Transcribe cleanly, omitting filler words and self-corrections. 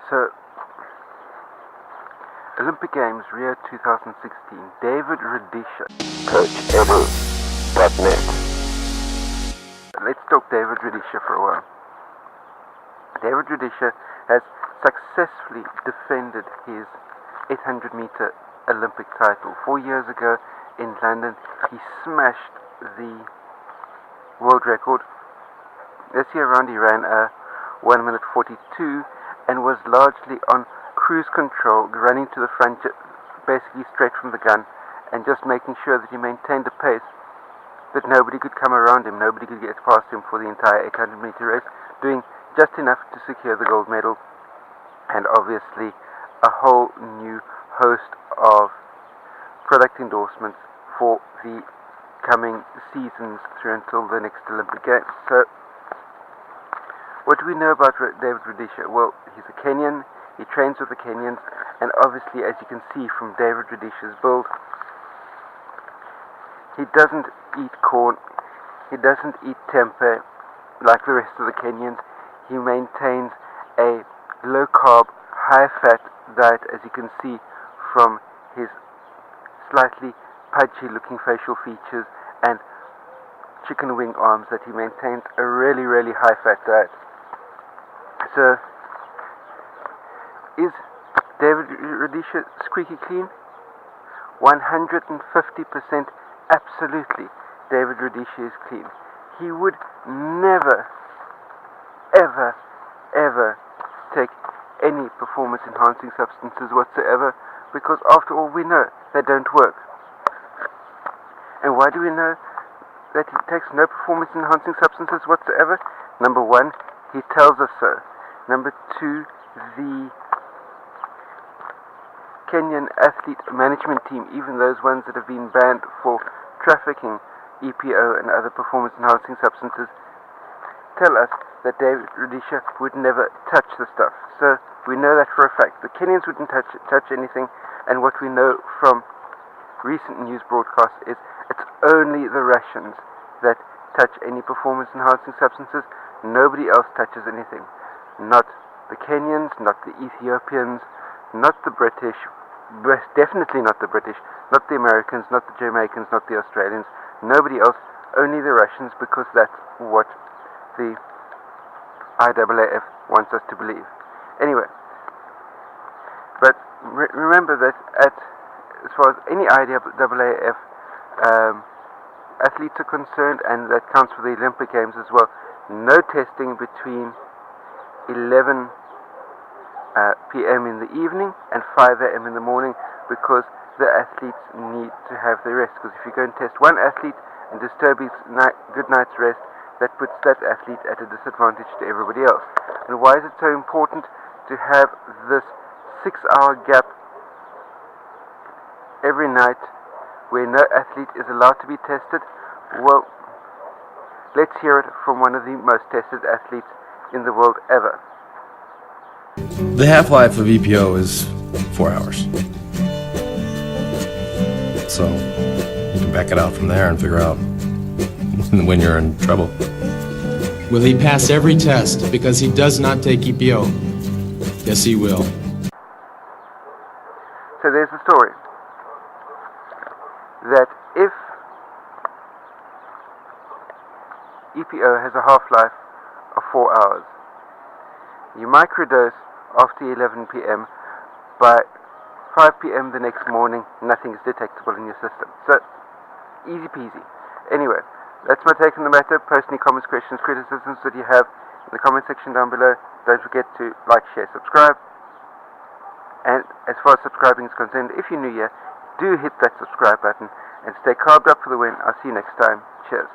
So, Olympic Games, Rio 2016, David Rudisha. CoachEdu.net. Let's talk David Rudisha for a while. David Rudisha has successfully defended his 800-meter Olympic title. 4 years ago in London, he smashed the world record. This year around, he ran a 1 minute 42 and was largely on cruise control, running to the front basically straight from the gun and just making sure that he maintained a pace that nobody could come around him, nobody could get past him for the entire 800-meter race, doing just enough to secure the gold medal, and obviously a whole new host of product endorsements for the coming seasons through until the next Olympic Games. So, what do we know about David Rudisha? Well, he's a Kenyan, he trains with the Kenyans, and obviously, as you can see from David Rudisha's build, he doesn't eat corn, he doesn't eat tempeh like the rest of the Kenyans. He maintains a low-carb, high-fat diet, as you can see from his slightly pudgy-looking facial features and chicken wing arms, that he maintains a really, really high-fat diet. So, is David Rudisha squeaky clean? 150% absolutely David Rudisha is clean. He would never, ever, ever take any performance enhancing substances whatsoever, because after all, we know they don't work. And why do we know that he takes no performance enhancing substances whatsoever? Number one, he tells us so. Number two, the Kenyan athlete management team, even those ones that have been banned for trafficking EPO and other performance enhancing substances, tell us that David Rudisha would never touch the stuff. So we know that for a fact. The Kenyans wouldn't touch anything, and what we know from recent news broadcasts is it's only the Russians that touch any performance enhancing substances. Nobody else touches anything. Not the Kenyans, not the Ethiopians, not the British, definitely not the British, not the Americans, not the Jamaicans, not the Australians, nobody else, only the Russians, because that's what the IAAF wants us to believe. Anyway, but remember that as far as any IAAF athletes are concerned, and that counts for the Olympic Games as well, no testing between 11 p.m. in the evening and 5 a.m. in the morning, because the athletes need to have their rest. Because if you go and test one athlete and disturb his good night's rest, that puts that athlete at a disadvantage to everybody else. And why is it so important to have this 6-hour gap every night where no athlete is allowed to be tested? Well, let's hear it from one of the most tested athletes in the world ever. The half-life of EPO is 4 hours. So you can back it out from there and figure out when you're in trouble. Will he pass every test because he does not take EPO? Yes, he will. So there's the story. That if EPO has a half-life of 4 hours, you microdose after 11 p.m. By 5 p.m. the next morning, nothing is detectable in your system. So, easy peasy. Anyway, that's my take on the matter. Post any comments, questions, criticisms that you have in the comment section down below. Don't forget to like, share, subscribe. And as far as subscribing is concerned, if you're new here, do hit that subscribe button and stay carved up for the win. I'll see you next time. Cheers.